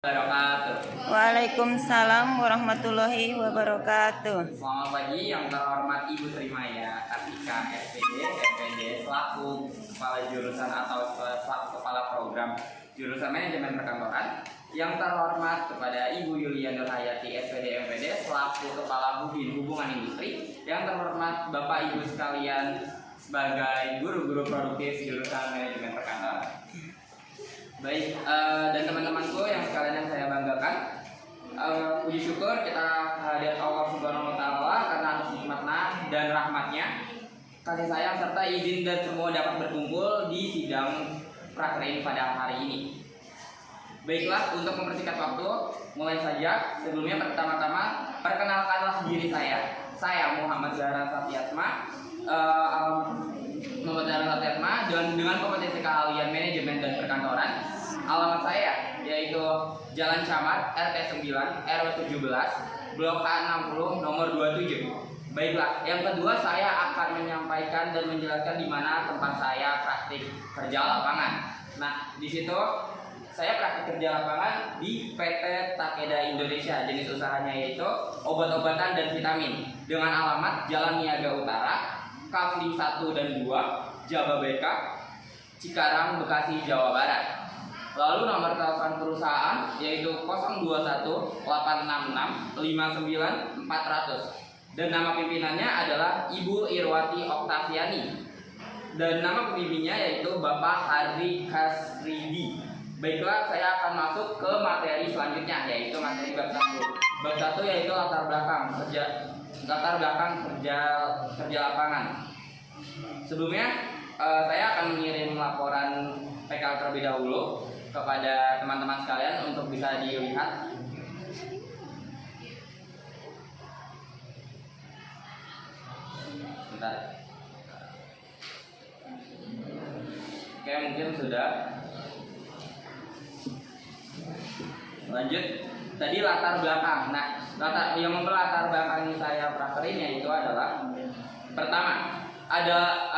Wabarakatuh. Waalaikumsalam warahmatullahi wabarakatuh. Selamat pagi yang terhormat Ibu Trimaya Kartika SPD selaku kepala jurusan atau selaku kepala program jurusan manajemen perkantoran. Yang terhormat kepada Ibu Yulia Nurhayati SPD MPD selaku kepala hubungan industri. Yang terhormat Bapak Ibu sekalian sebagai guru-guru produktif jurusan manajemen perkantoran. Baik, dan teman-temanku yang sekalian saya banggakan, puji syukur kita hadirat Allah Subhanahu wa Ta'ala karena atas nikmatnya dan rahmatnya, kasih sayang serta izin dan semua dapat berkumpul di sidang praker pada hari ini. Baiklah, untuk mempersingkat waktu, mulai saja. Sebelumnya pertama-tama perkenalkanlah diri saya. Saya Muhammad Zahra Satyatma, dan dengan kompetensi keahlian manajemen dan perkantoran. Alamat saya yaitu Jalan Camat RT 9 RW 17 Blok A60 nomor 27. Baiklah, yang kedua saya akan menyampaikan dan menjelaskan di mana tempat saya praktik kerja lapangan. Nah, di situ saya praktik kerja lapangan di PT Takeda Indonesia. Jenis usahanya yaitu obat-obatan dan vitamin dengan alamat Jalan Niaga Utara, Kavling 1 dan 2, Jababeka, Cikarang, Bekasi, Jawa Barat. Lalu nomor telepon perusahaan yaitu 021 866 59 400. Dan nama pimpinannya adalah Ibu Irwati Oktaviani. Dan nama pembimbingnya yaitu Bapak Hari Kasridi. Baiklah, saya akan masuk ke materi selanjutnya yaitu materi bab 1. Bab 1 yaitu latar belakang kerja lapangan. Sebelumnya saya akan mengirim laporan PK terlebih dahulu kepada teman-teman sekalian untuk bisa dilihat. Sebentar. Oke, mungkin sudah. Lanjut. Tadi latar belakang. Nah, yang melatar belakangi saya praker ini yaitu adalah pertama, ada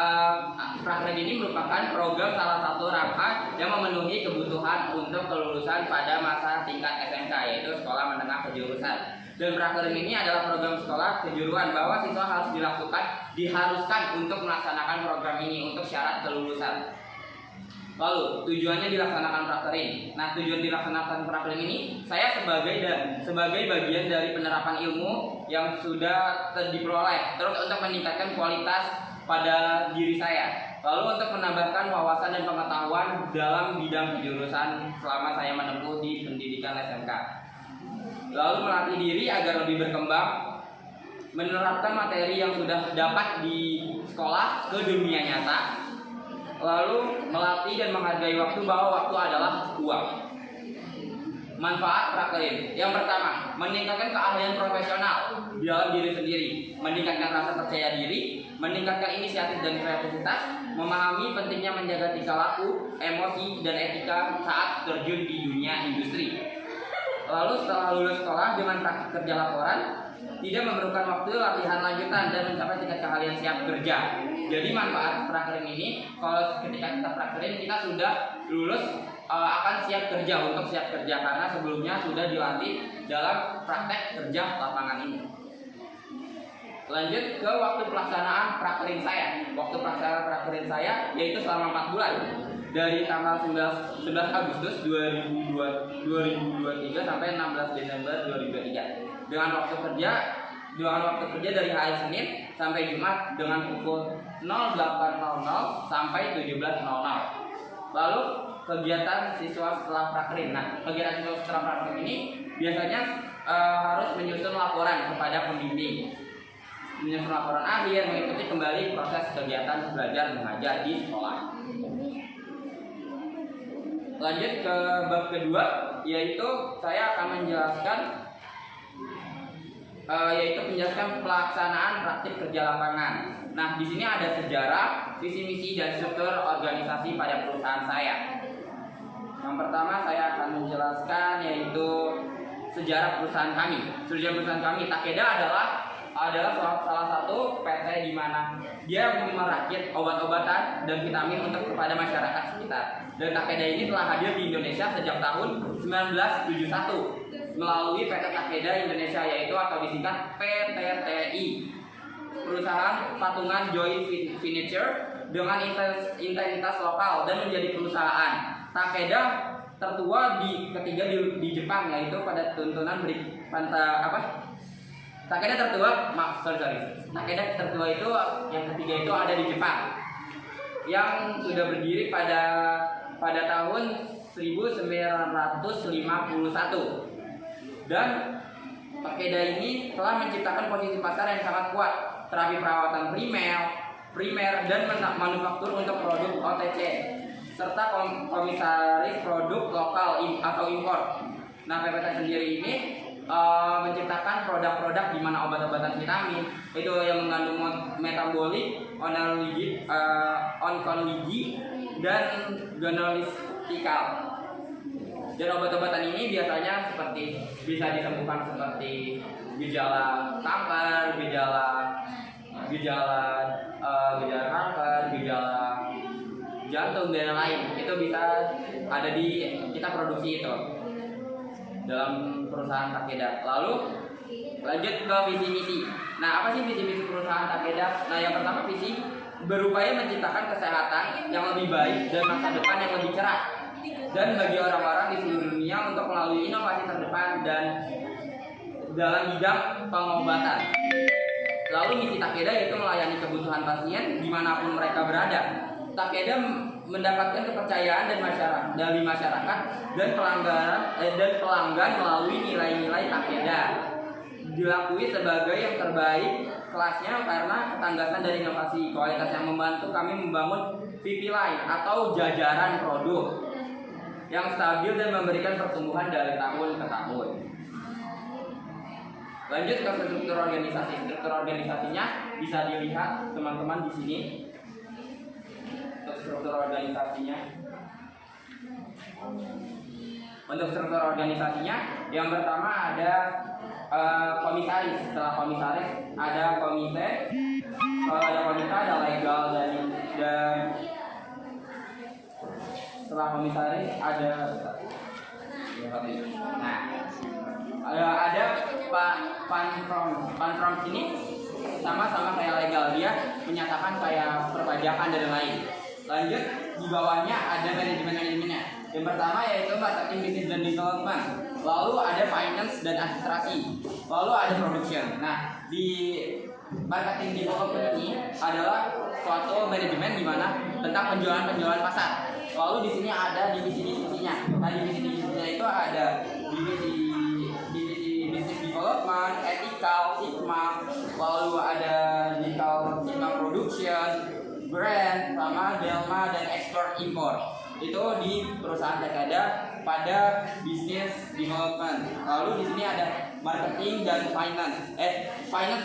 praker ini merupakan program salah satu rangka yang memenuhi kebutuhan untuk kelulusan pada masa tingkat SMK yaitu sekolah menengah kejuruan. Dan praker ini adalah program sekolah kejuruan bahwa siswa harus diharuskan untuk melaksanakan program ini untuk syarat kelulusan. Lalu tujuannya dilaksanakan praker ini. Nah, tujuan dilaksanakan praker ini saya sebagai bagian dari penerapan ilmu yang sudah diperoleh, terus untuk meningkatkan kualitas pada diri saya. Lalu untuk menambahkan wawasan dan pengetahuan dalam bidang kejurusan selama saya menempuh di pendidikan SMK. Lalu melatih diri agar lebih berkembang, menerapkan materi yang sudah dapat di sekolah ke dunia nyata. Lalu melatih dan menghargai waktu bahwa waktu adalah uang. Manfaat praker ini. Yang pertama, meningkatkan keahlian profesional di dalam diri sendiri, meningkatkan rasa percaya diri, meningkatkan inisiatif dan kreativitas, memahami pentingnya menjaga tingkah laku, emosi, dan etika saat terjun di dunia industri. Lalu setelah lulus sekolah dengan praktik kerja laporan, tidak memerlukan waktu latihan lanjutan dan mencapai tingkat keahlian siap kerja. Jadi manfaat praker ini, kalau ketika kita prakerin kita sudah lulus akan siap kerja karena sebelumnya sudah dilatih dalam praktek kerja lapangan ini. Lanjut ke waktu pelaksanaan prakerin saya. Waktu pelaksanaan prakerin saya yaitu selama 4 bulan dari tanggal 11 Agustus 2023 sampai 16 Desember 2023 dengan waktu kerja dari hari Senin sampai Jumat dengan pukul 08.00 sampai 17.00. Lalu kegiatan siswa setelah prakerin. Nah, kegiatan siswa setelah prakerin ini biasanya harus menyusun laporan kepada pembimbing, menyusun laporan akhir, mengikuti kembali proses kegiatan belajar mengajar di sekolah. Lanjut ke bab kedua, yaitu saya akan menjelaskan pelaksanaan praktik kerja lapangan. Nah, di sini ada sejarah, visi misi dan struktur organisasi pada perusahaan saya. Yang pertama saya akan menjelaskan yaitu sejarah perusahaan kami. Sejarah perusahaan kami, Takeda adalah adalah salah satu PT di mana dia merakit obat-obatan dan vitamin untuk kepada masyarakat sekitar. Dan Takeda ini telah hadir di Indonesia sejak tahun 1971 melalui PT Takeda Indonesia, yaitu atau disingkat PTTI, perusahaan patungan joint venture dengan intensitas lokal dan menjadi perusahaan Takeda tertua ketiga di Jepang, yaitu pada tuntunan Takeda tertua, Takeda tertua itu yang ketiga itu ada di Jepang, yang sudah berdiri pada tahun 1951. Dan Takeda ini telah menciptakan posisi pasar yang sangat kuat, terapi perawatan primer dan manufaktur untuk produk OTC, serta komisaris produk lokal atau impor. Nah, PPT sendiri ini menciptakan produk-produk di mana obat-obatan vitamin itu yang mengandung metabolik, onkologi, dan gonalistikal. Dan obat-obatan ini biasanya bisa disembuhkan seperti gejala kanker, gejala kanker, gejala jantung dan lain. Itu bisa ada di kita produksi itu dalam perusahaan Takeda. Lalu lanjut ke visi misi. Nah, apa sih visi misi perusahaan Takeda? Nah, yang pertama visi berupaya menciptakan kesehatan yang lebih baik dan masa depan yang lebih cerah dan bagi orang-orang di seluruh dunia untuk melalui inovasi terdepan dan dalam bidang pengobatan. Lalu misi Takeda yaitu melayani kebutuhan pasien dimanapun mereka berada. Takeda mendapatkan kepercayaan dari masyarakat dan pelanggan melalui nilai-nilai Takeda. Dilakui sebagai yang terbaik kelasnya karena ketanggasan dari inovasi kualitas yang membantu kami membangun pipeline atau jajaran produk yang stabil dan memberikan pertumbuhan dari tahun ke tahun. Lanjut ke struktur organisasi. Struktur organisasinya bisa dilihat teman-teman di sini. Untuk struktur organisasinya, yang pertama ada komisaris. Setelah komisaris ada komite. Kalau ada komite ada legal dan setelah komisaris ada ada Pan from sini sama-sama kayak legal, dia menyatakan kayak perpajakan dan lain. Lanjut di bawahnya ada manajemennya. Yang pertama yaitu marketing, business dan development. Lalu ada finance dan administrasi. Lalu ada production. Nah, di marketing development ini adalah suatu manajemen di mana tentang penjualan pasar. Lalu di sini ada divisi-divisinya. Nah, divisi-divisinya itu ada divisi business development, ethical, Sigma, lalu ada digital Sigma production, brand, sama Delma dan export import. Itu di perusahaan Takeda pada business development. Lalu di sini ada marketing dan finance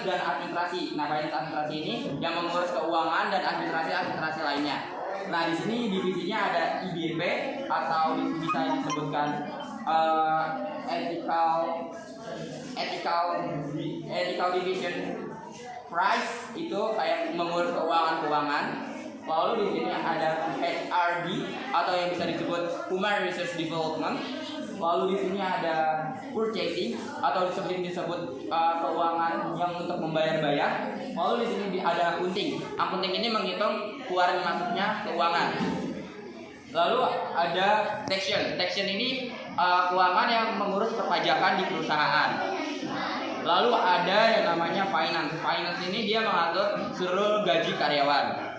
dan administrasi. Nah, finance administrasi ini yang mengurus keuangan dan administrasi lainnya. Nah, di sini divisinya ada IBP atau bisa disebutkan ethical division. Price itu kayak mengurus keuangan. Lalu di sini ada HRD atau yang bisa disebut Human Resource Development. Lalu di sini ada purchasing atau disebut keuangan yang untuk membayar. Lalu di sini ada accounting. Accounting ini menghitung keluar masuknya keuangan. Lalu ada taxation. Taxation ini keuangan yang mengurus perpajakan di perusahaan. Lalu ada yang namanya finance. Finance ini dia mengatur seluruh gaji karyawan.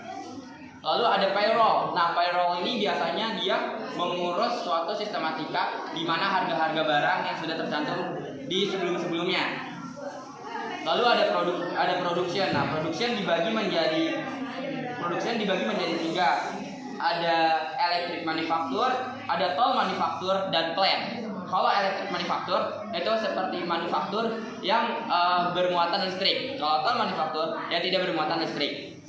Lalu ada payroll. Nah, payroll ini biasanya dia mengurus suatu sistematika di mana harga-harga barang yang sudah tercantum di sebelum-sebelumnya. Lalu ada production. Nah, production dibagi menjadi 3. Ada electric manufacture, ada toll manufacture, dan plant. Kalau electric manufacture itu seperti manufaktur yang bermuatan listrik. Kalau toll manufacture yang tidak bermuatan listrik.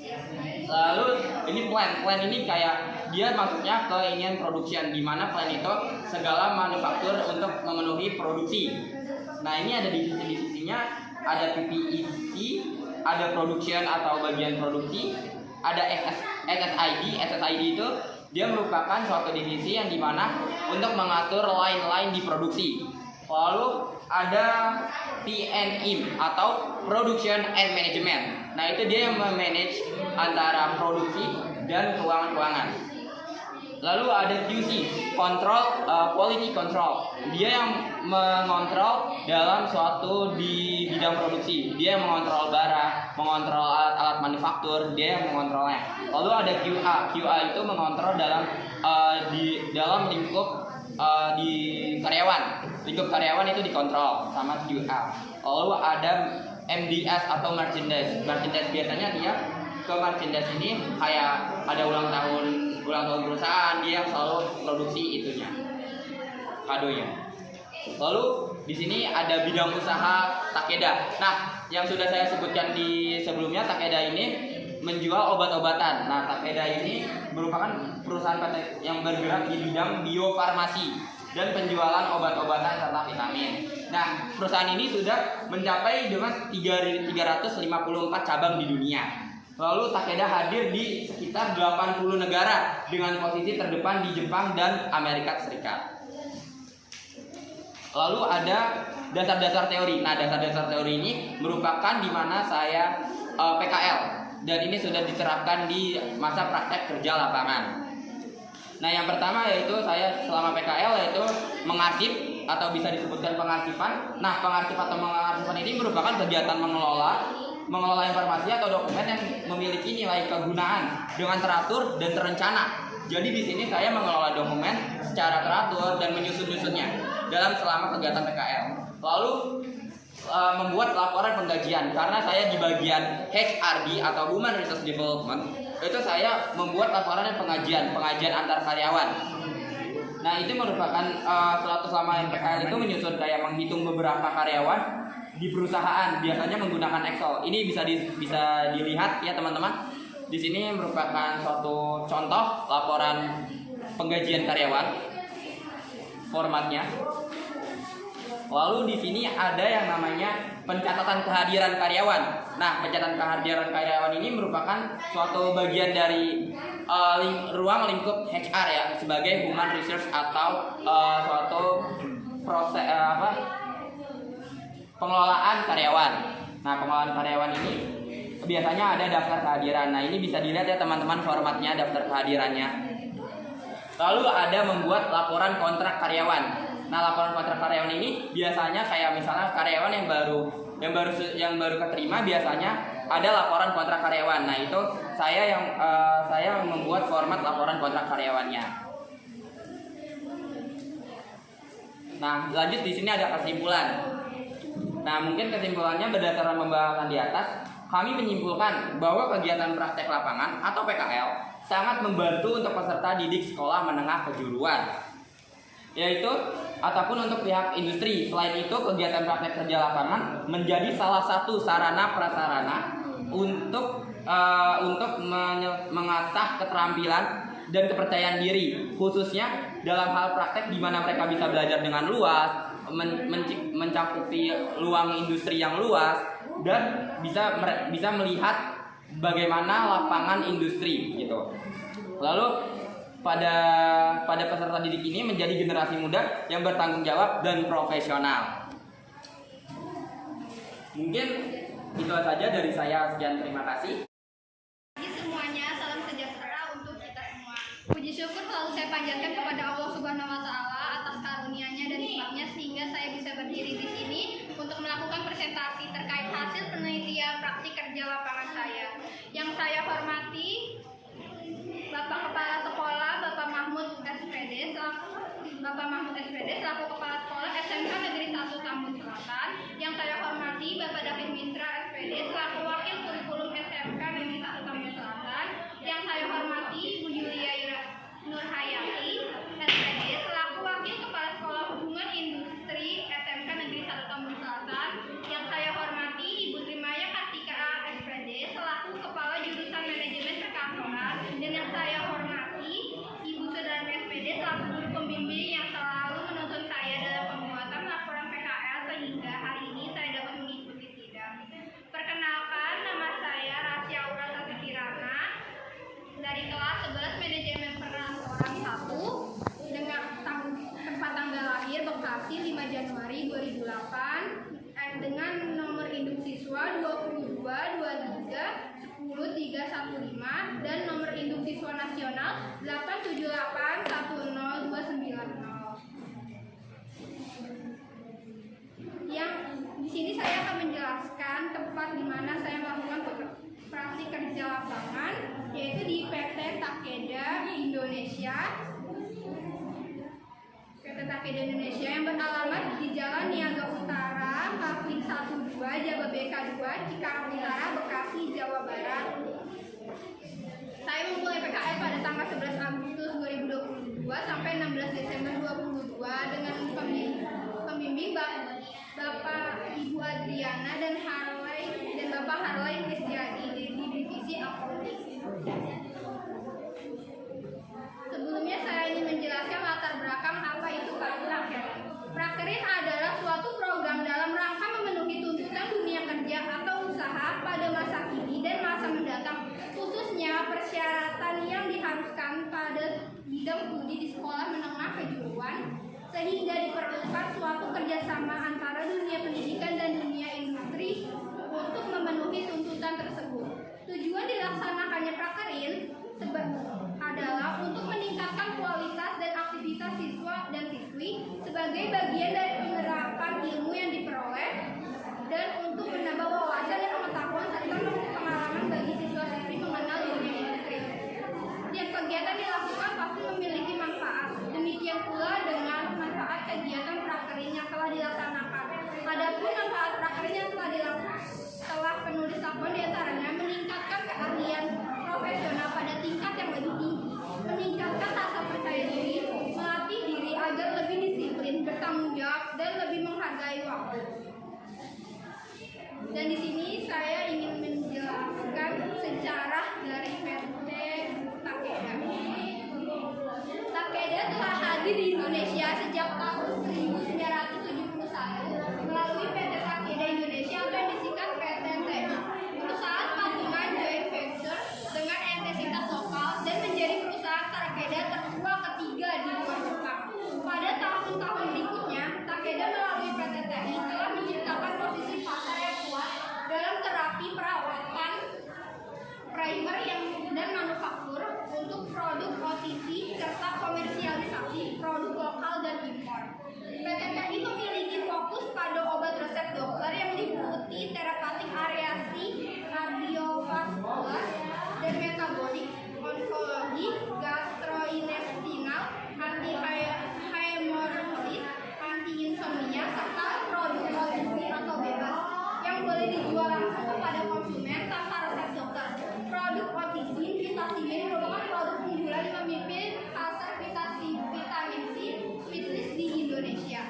Lalu ini plant ini kayak dia masuknya ke ingin production, di mana plant itu segala manufaktur untuk memenuhi produksi. Nah, ini ada divisi-divisinya ada PPEC, ada production atau bagian produksi, ada SSID. SSID itu dia merupakan suatu divisi yang dimana untuk mengatur line-line di produksi. Lalu ada PNM atau Production and Management. Nah, itu dia yang memanage antara produksi dan keuangan-keuangan. Lalu ada QC, Quality Control. Dia yang mengontrol dalam suatu di bidang produksi. Dia yang mengontrol barang, mengontrol alat-alat manufaktur, dia yang mengontrolnya. Lalu ada QA. QA itu mengontrol di dalam lingkup di karyawan. Lingkup karyawan itu dikontrol sama QA. Lalu ada MDS atau merchandise. Merchandise biasanya dia ke merchandise ini kayak ada ulang tahun perusahaan, dia selalu produksi itunya, kadonya. Lalu di sini ada bidang usaha Takeda. Nah, yang sudah saya sebutkan di sebelumnya, Takeda ini menjual obat-obatan. Nah, Takeda ini merupakan perusahaan PT yang bergerak di bidang biofarmasi dan penjualan obat-obatan serta vitamin. Nah, perusahaan ini sudah mencapai dengan 354 cabang di dunia. Lalu Takeda hadir di sekitar 80 negara dengan posisi terdepan di Jepang dan Amerika Serikat. Lalu ada dasar-dasar teori. Nah, dasar-dasar teori ini merupakan di mana saya PKL dan ini sudah diterapkan di masa praktek kerja lapangan. Nah, yang pertama yaitu saya selama PKL yaitu mengarsip atau bisa disebutkan pengarsipan. Nah, pengarsipan ini merupakan kegiatan mengelola informasi atau dokumen yang memiliki nilai kegunaan dengan teratur dan terencana. Jadi di sini saya mengelola dokumen secara teratur dan menyusun-nyusunnya dalam selama kegiatan PKL. Lalu membuat laporan penggajian karena saya di bagian HRD atau Human Resource Development. Itu saya membuat laporan dan pengajian antar karyawan. Nah, itu merupakan suatu selama PKL itu menyusun kayak menghitung beberapa karyawan di perusahaan, biasanya menggunakan Excel. Ini bisa dilihat ya teman-teman. Di sini merupakan suatu contoh laporan penggajian karyawan formatnya. Lalu di sini ada yang namanya pencatatan kehadiran karyawan. Nah, pencatatan kehadiran karyawan ini merupakan suatu bagian dari ruang lingkup HR ya, sebagai human resource atau suatu proses pengelolaan karyawan. Nah, pengelolaan karyawan ini biasanya ada daftar kehadiran. Nah, ini bisa dilihat ya teman-teman formatnya, daftar kehadirannya. Lalu ada membuat laporan kontrak karyawan. Nah, laporan kontrak karyawan ini biasanya kayak misalnya karyawan yang baru keterima, biasanya ada laporan kontrak karyawan. Nah, itu saya membuat format laporan kontrak karyawannya. Nah, lanjut di sini ada kesimpulan. Nah, mungkin kesimpulannya berdasarkan pembahasan di atas, kami menyimpulkan bahwa kegiatan praktek lapangan atau PKL sangat membantu untuk peserta didik sekolah menengah kejuruan, yaitu ataupun untuk pihak industri. Selain itu, kegiatan praktek kerja lapangan menjadi salah satu sarana prasarana untuk mengasah keterampilan dan kepercayaan diri, khususnya dalam hal praktek di mana mereka bisa belajar dengan luas, mencakupi ruang industri yang luas, dan bisa melihat bagaimana lapangan industri gitu. Lalu pada peserta didik ini menjadi generasi muda yang bertanggung jawab dan profesional. Mungkin itu saja dari saya, sekian, terima kasih. Semuanya, salam sejahtera untuk kita semua. Puji syukur selalu saya panjatkan kepada Allah Subhanahu wa taala atas karunia-Nya dan nikmatnya sehingga saya bisa berdiri di sini untuk melakukan presentasi terkait hasil penelitian praktik kerja lapangan saya. Yang saya hormati Bapak Kepala Sekolah Bapak Mahmud SPD selaku Kepala Sekolah SMK Negeri 1 Tambun Selatan. Yang saya hormati Bapak David Mitra SPD selaku Wakil Kurikulum SMK Negeri 1 Tambun Selatan. Yang saya hormati Bu Yulia Nurhayati SPD selaku Wakil Kepala Sekolah Hubungan Industri SMK Negeri 1 Tambun Selatan. Yang saya hormati Ibu Trimaya Kartika SPD selaku Kepala Jurusan Manajemen Perkantoran. Dan yang saya hormati Ibu Sudarmi SPD selaku guru pembimbing yang selalu menuntun saya dalam pembuatan laporan PKL sehingga hari ini saya dapat mengikuti sidang. 315 dan nomor induk siswa nasional 87810290. Yang di sini saya akan menjelaskan tempat di mana saya melakukan praksi kerja lapangan, yaitu di PT Takeda Indonesia. PT Takeda Indonesia yang beralamat di Jalan Niaga Utara, Kapling 12, Jababeka 2, Cikarang Utara, Bekasi, Jawa Barat. Saya memulai PKL pada tanggal 11 Agustus 2022 sampai 16 Desember 2022 dengan pembimbing Bapak Ibu Adriana dan Bapak Harley Kristiadi di divisi akuntansi. Sebelumnya saya ingin menjelaskan latar belakang apa itu prakerin. Prakerin adalah suatu program dalam rangka memenuhi tuntutan dunia kerja atau usaha pada masa kini dan masa mendatang, khususnya persyaratan yang diharuskan pada bidang studi di sekolah menengah kejuruan, sehingga diperlukan suatu kerjasama antara dunia pendidikan dan dunia industri untuk memenuhi tuntutan tersebut. Tujuan dilaksanakannya prakerin adalah untuk meningkatkan kualitas dan aktivitas siswa dan siswi sebagai bagian dari penerapan ilmu yang diperoleh dan untuk menambah wawasan dan pengetahuan serta pengalaman bagi siswa-siswi mengenal dunia industri. Setiap kegiatan dilakukan pasti memiliki manfaat. Demikian pula dengan manfaat kegiatan prakerin yang telah dilaksanakan. Adapun manfaat prakerin yang telah penulis lakukan diantaranya meningkatkan keahlian profesional pada tingkat yang lebih tinggi, meningkatkan rasa percaya diri, melatih diri agar lebih disiplin, bertanggung jawab, dan lebih menghargai waktu. Dan di sini saya ingin menjelaskan sejarah dari PT Takeda. Takeda telah hadir di Indonesia sejak tahun 1971 melalui PT Takeda Indonesia atau yang disingkat PTTI, perusahaan patungan joint venture dengan entitas lokal dan menjadi perusahaan Takeda tertua ketiga di luar Jepang. Pada tahun-tahun berikutnya, Takeda melalui PTTI telah menciptakan posisi pasar yang kuat dalam terapi perawatan primer dan manufaktur untuk produk OTC serta komersialisasi produk lokal dan impor. PTTI memiliki fokus pada obat resep dokter yang meliputi terapeutik areasi, kardiovaskular, dan metabolik, onkologi, gastrointestinal, anti-hemoroid, anti-insomnia, serta produk OTC atau bebas yang boleh dijual langsung kepada konsumen tanpa resep dokter. Produk OTC Vitamin merupakan produk unggulan yang memimpin pasar vitamin C sweetlist di Indonesia.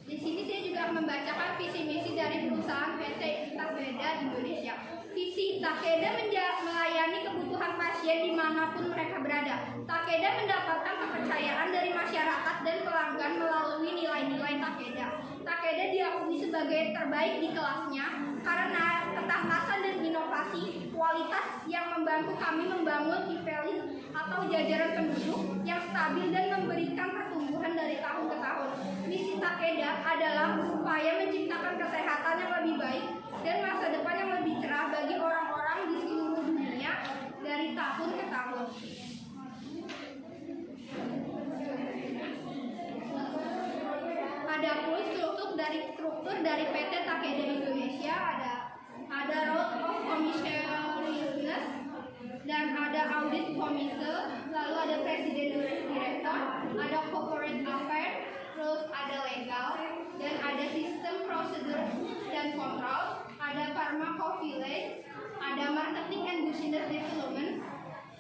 Di sini saya juga membacakan visi misi dari perusahaan PT Takeda Indonesia. Visi Takeda melayani kebutuhan pasien dimanapun mereka berada. Takeda mendapatkan kepercayaan dari masyarakat dan pelanggan melalui nilai-nilai Takeda. Takeda diakui sebagai terbaik di kelasnya karena ketangkasan dan inovasi kualitas yang membantu kami membangun IPLIS atau jajaran penduduk yang stabil dan memberikan pertumbuhan dari tahun ke tahun. Misi Takeda adalah upaya menciptakan kesehatan yang lebih baik dan masa depan yang lebih cerah bagi orang-orang di seluruh dunia dari tahun ke tahun. Adapun struktur dari PT Takeda Indonesia ada Road of Commissionership dan ada Audit Committee, lalu ada Presiden Director, ada Corporate Affairs, terus ada Legal, dan ada Sistem Prosedur dan Kontrol, ada Pharmacovigilance, ada Marketing and Business Development,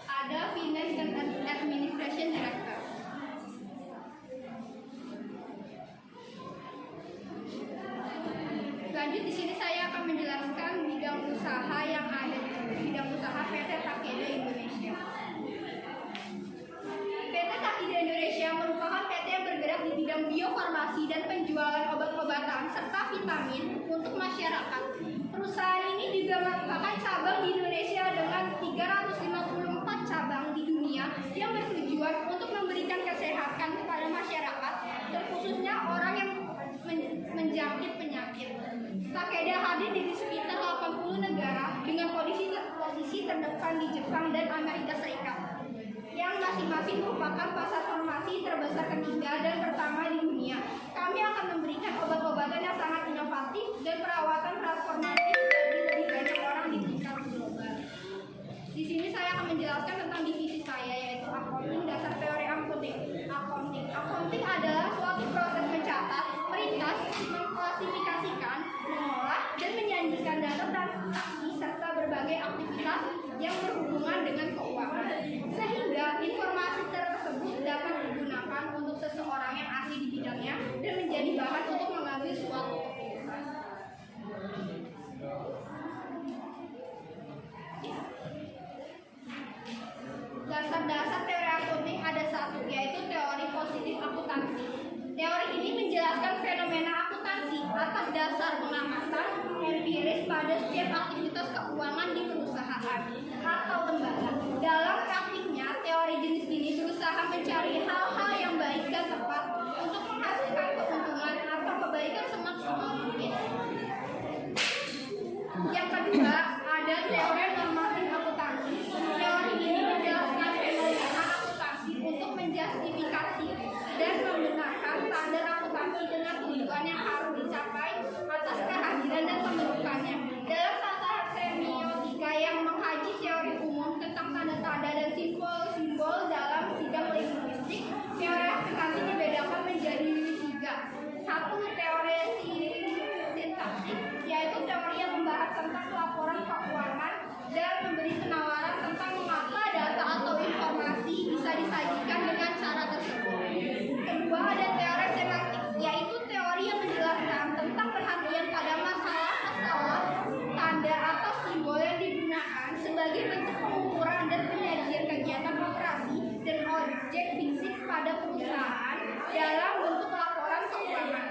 ada Finance and Administration Director. Lanjut di sini saya akan menjelaskan bidang usaha yang ada di bidang usaha PT Takeda Indonesia. PT Takeda Indonesia merupakan PT yang bergerak di bidang biofarmasi dan penjualan obat-obatan serta vitamin untuk masyarakat. Perusahaan ini juga merupakan cabang di Indonesia dengan 354 cabang di dunia dunia yang bertujuan untuk memberikan kesehatan kepada masyarakat, terkhususnya orang yang menjangkit penyakit. Takeda hadir di sekitar 80 negara dengan posisi terdepan di Jepang dan Amerika Serikat, yang masing-masing merupakan pasar farmasi terbesar ketiga dan pertama di dunia. Kami akan memberikan obat-obatan yang sangat inovatif dan perawatan transformatif bagi lebih banyak orang di tingkat global. Di sini saya akan menjelaskan tentang divisi saya, yaitu accounting, dasar teori accounting. Accounting adalah suatu proses mencatat, meringkas, mengklasifikasikan, mengolah, dan menyajikan data transaksi serta berbagai aktivitas yang berhubungan dengan keuangan, sehingga informasi tersebut dapat digunakan untuk seseorang yang ahli di bidangnya dan menjadi bahan untuk mengambil suatu keputusan. Dasar-dasar teori accounting ada satu, yaitu teori positif akuntansi. Teori ini menjelaskan fenomena akuntansi atas dasar pengamatan empiris pada setiap aktivitas keuangan di perusahaan atau lembaga. Dalam praktiknya, teori jenis ini berusaha mencari hal-hal yang baik dan tepat untuk menghasilkan keuntungan atau kebaikan semaksimal mungkin. Yang kedua, ada teori normatif akuntansi. Teori ini menjelaskan fenomena akuntansi untuk menjustifikasi dan membenarkan standar akuntansi dengan tujuan yang harus dicapai atas kehadiran dan pembentukannya. Dalam tataran semiotika yang mengkaji teori umum tentang tanda-tanda dan simbol-simbol dalam sidang linguistik, teori akuntansi dibedakan menjadi tiga. Satu, teori sintaktik, yaitu teori yang membahas tentang laporan keuangan dan memberi penawaran tentang mengapa data atau informasi bisa disajikan dengan cara tersebut. Kedua, ada teori semantik, yaitu teori yang menjelaskan tentang perhatian pada masalah-masalah, tanda atau simbol yang digunakan sebagai bentuk pengukuran dan penyajian kegiatan operasi dan objek fisik pada perusahaan dalam bentuk laporan keuangan.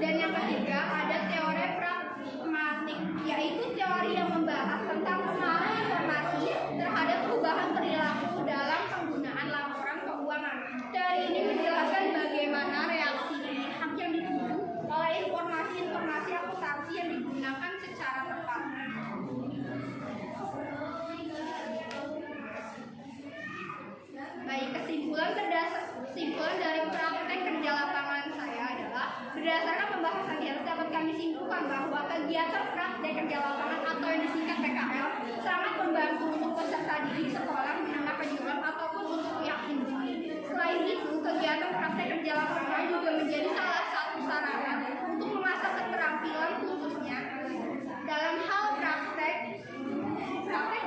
Dan yang ketiga, ada teori pragmatik, yaitu teori yang membahas tentang pengaruh informasi terhadap perubahan perilaku dalam penggunaan laporan keuangan. Teori ini menjelaskan bagaimana reaksi pihak yang dituju oleh informasi-informasi akuntansi yang digunakan secara tepat. Baik, kesimpulan dari praktek kerja lapangan saya adalah berdasarkan pembahasan di atas dapat kami simpulkan bahwa kegiatan praktek kerja lapangan atau yang disingkat PKL sangat membantu untuk peserta didik sekolah, menengah kejuruan ataupun untuk pihak industri. Selain itu, kegiatan praktek kerja lapangan juga menjadi salah satu sarana untuk mengasah keterampilan khususnya dalam hal praktek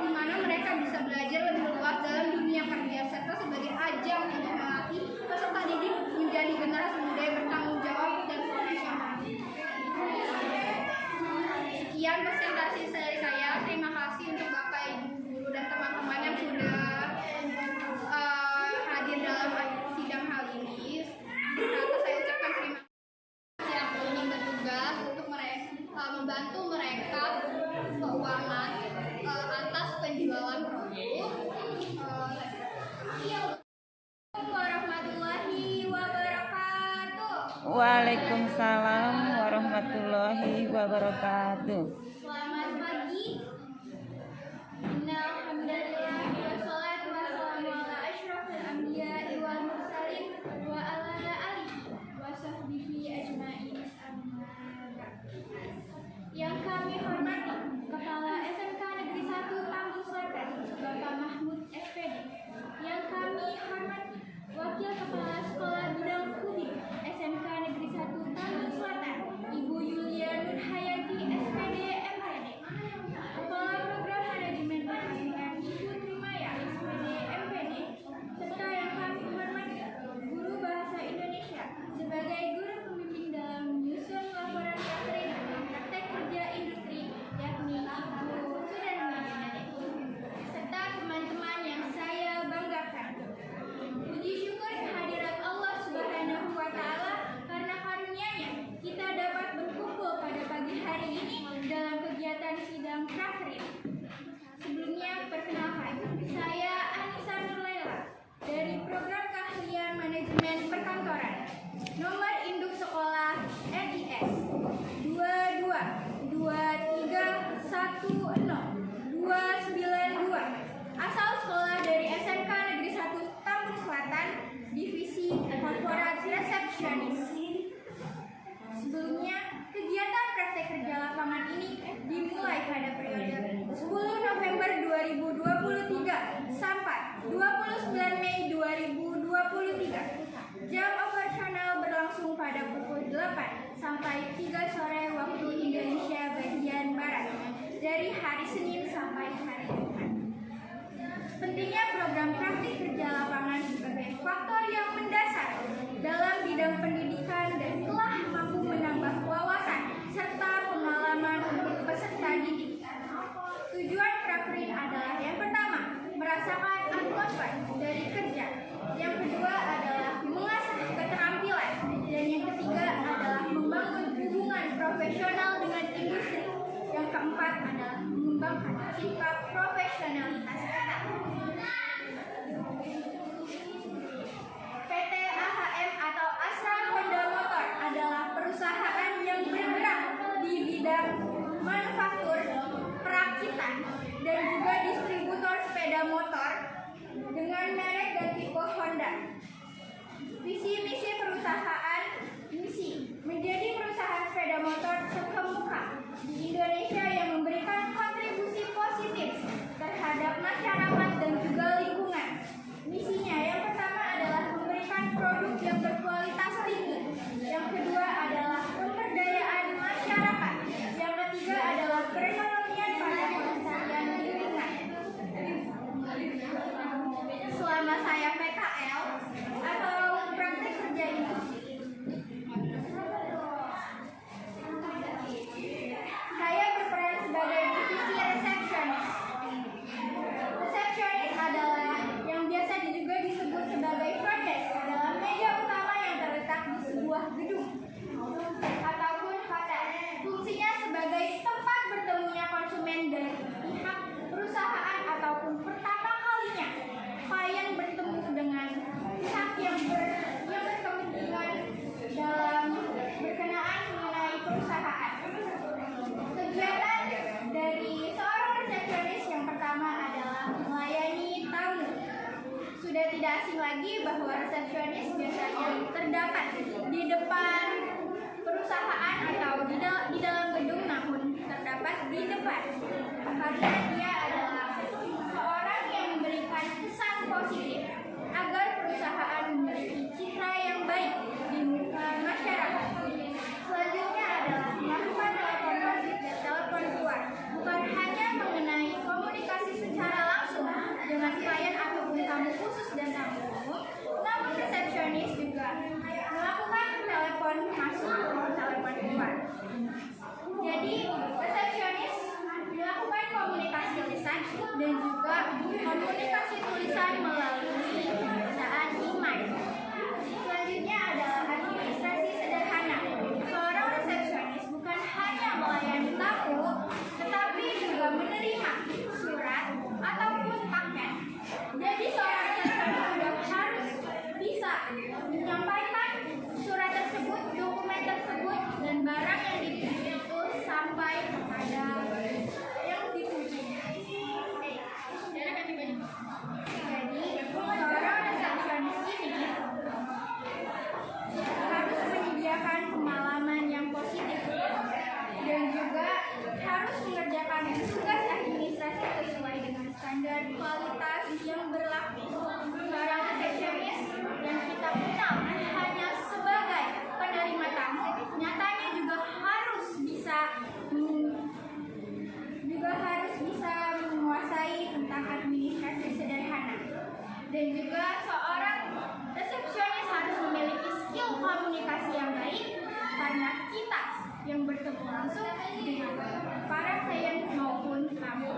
di mana mereka bisa belajar lebih luas dalam dunia kerja serta sebagai ajang untuk melatih peserta didik menjadi generasi muda yang bertanggung jawab dan profesional. Sekian presentasi dari saya. Terima kasih untuk Bapak, Ibu guru dan teman-teman yang sudah hadir dalam sidang hal ini. Kata saya ucapkan terima kasih yang ingin bertugas untuk membantu mereka keuangan atas penjualan produk. Warahmatullahi wabarakatuh. Waalaikumsalam warahmatullahi wabarakatuh. Selamat pagi. Alhamdulillah wassalatu wassalamu ala asyrafil anbiya'i wal mursalin wa ala alihi wa sahbihi ajma'in. Yang kami hormati Kepala SMK Negeri 1 Tambun Selatan Bapak Mahmud SPD. Yang kami hormati Wakil Kepala Sekolah Bidang Kudim SMK Negeri 1 Tambun Selatan Ibu Yulia Nurhayati SPD manajemen perkantoran. Nomor induk sekolah RIS 222310 asal sekolah dari SMK Negeri 1 Tambun Selatan, Divisi Korporat Resepsionis. Sebelumnya, kegiatan praktek kerja lapangan ini dimulai pada periode 10 November 2023 sampai 29 Mei 2023. Jam operasional berlangsung pada pukul 8 sampai 3 sore waktu Indonesia bagian Barat, dari hari Senin sampai hari Jumat. Pentingnya program praktik kerja lapangan sebagai faktor yang mendasar dalam bidang pendidikan dan telah mampu menambah wawasan serta pengalaman untuk peserta didik. Tujuan Prakrin adalah yang pertama, merasakan atmosfer dari kerja. Yang kedua adalah mengasah keterampilan. Dan yang ketiga adalah membangun hubungan profesional dengan industri. Yang keempat adalah mengembangkan sikap profesionalitas kita. PT AHM atau Astra Honda Motor adalah perusahaan yang bergerak di bidang manufaktur, perakitan, dan juga distributor sepeda motor dengan merek dan tipe Honda. Visi misi perusahaan, misi menjadi perusahaan sepeda motor terkemuka di Indonesia yang memberikan kontribusi positif terhadap masyarakat dan juga lingkungan. Misinya yang pertama adalah memberikan produk yang berkualitas tinggi. Yang kedua adalah pemberdayaan masyarakat. Yang ketiga adalah perekonomian pada pelestarian lingkungan. Selama saya PKL atau praktik kerja industri, saya berperan sebagai divisi resepsionis. Resepsionis adalah yang biasa juga disebut sebagai front desk, adalah meja utama yang terletak di sebuah gedung ataupun hotel. Fungsinya sebagai tempat bertemunya konsumen dari pihak perusahaan ataupun pertama kalinya klien bertemu dengan pihak yang berkepentingan dalam berkenaan mengenai perusahaan. Kegiatan dari seorang resepsionis yang pertama adalah melayani tamu. Sudah tidak asing lagi bahwa resepsionis biasanya terdapat di depan perusahaan atau di dalam gedung, namun terdapat di depan karena dia adalah seorang yang memberikan kesan positif agar perusahaan memiliki citra yang baik di muka masyarakat. Selanjutnya adalah melakukan telepon masuk dan telepon keluar, bukan hanya mengenai komunikasi secara langsung dengan klien ataupun tamu khusus dan tamu umum, namun resepsionis juga melakukan telepon masuk dan telepon keluar. Jadi resepsionis melakukan komunikasi lisan dan juga komunikasi tulisan melalui perusahaan email. Selanjutnya adalah administrasi sederhana. Seorang resepsionis bukan hanya melayani tamu, tetapi juga menerima surat ataupun paket. Jadi seorang resepsionis juga harus bisa menyampaikan surat tersebut, dokumen tersebut, dan barang yang dituju itu sampai kepada yang dituju. Jadi seorang resepsionis ini harus menyediakan pengalaman yang positif dan juga harus mengerjakan tugas administrasi sesuai dengan standar kualitas yang berlaku. Seorang resepsionis yang kita kenal hanya sebagai penerima tamu, nyatanya juga harus bisa menguasai tentang administrasi sederhana. Dan juga seorang resepsionis harus memiliki skill komunikasi yang baik karena kita yang bertemu langsung dengan para klien maupun tamu.